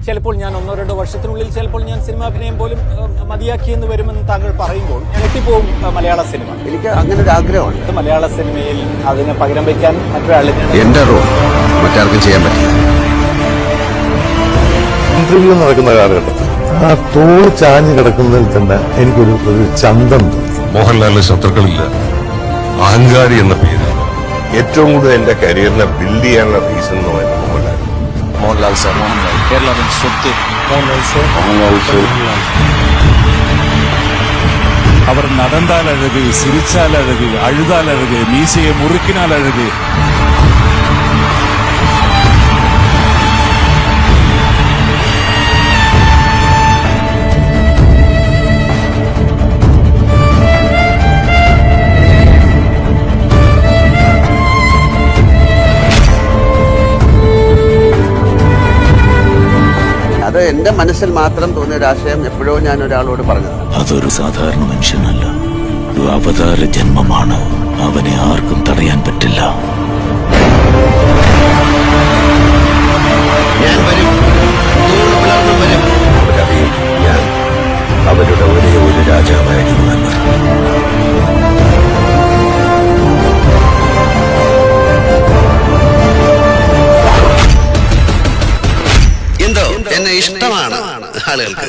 ചിലപ്പോൾ ഞാൻ 1-2 വർഷത്തിനുള്ളിൽ ചിലപ്പോൾ ഞാൻ സിനിമാഭിനയം പോലും മതിയാക്കിയെന്ന് വരുമെന്ന് താങ്കൾ പറയുമ്പോൾ ഞെട്ടിപ്പോവും മലയാള സിനിമ. എനിക്ക് അങ്ങനെ ഒരു ആഗ്രഹമുണ്ട്. മലയാള സിനിമയിൽ അതിന് പകരം വയ്ക്കാൻ മറ്റൊരാളിന് എന്റെ റോൾ മറ്റാർക്കും ചെയ്യാൻ പറ്റില്ല. ഇന്റർവ്യൂ നടക്കുന്ന കാലഘട്ടത്തിൽ ആ തോള് ചാഞ്ഞു കിടക്കുന്നതിൽ തന്നെ എനിക്കൊരു ചന്തം തോന്നി. മോഹൻലാലിന് ശത്രുക്കളില്ല, അഹങ്കാരി എന്ന പേര്. ഏറ്റവും കൂടുതൽ എന്റെ കരിയറിനെ ബിൽഡ് ചെയ്യാനുള്ള റീസൺ എന്ന് പറയുന്നത് മോഹൻലാൽ സാർ, കേരളത്തിൻ സ്വത്ത്. അവർ നടന്നാൽ അഴക്, സിരിച്ചാൽ അഴക്, അഴുതാൽ അഴക്, മീശയെ മുറുക്കിനാൽ അഴക്. അത് എന്റെ മനസ്സിൽ മാത്രം തോന്നിയ ഒരു ആശയം എപ്പോഴോ ഞാൻ ഒരാളോട് പറഞ്ഞത്. അതൊരു സാധാരണ മനുഷ്യനല്ല, ഒരു അവതാര ജന്മമാണ്. അവനെ ആർക്കും തടയാൻ പറ്റില്ല. ഞാൻ വരും, ഞാൻ അവരുടെ ഒരേ ഒരു രാജാവായിരുന്നു എന്ന്. എന്തോ എന്നെ ഇഷ്ടമാണ് ആളുകൾക്ക്.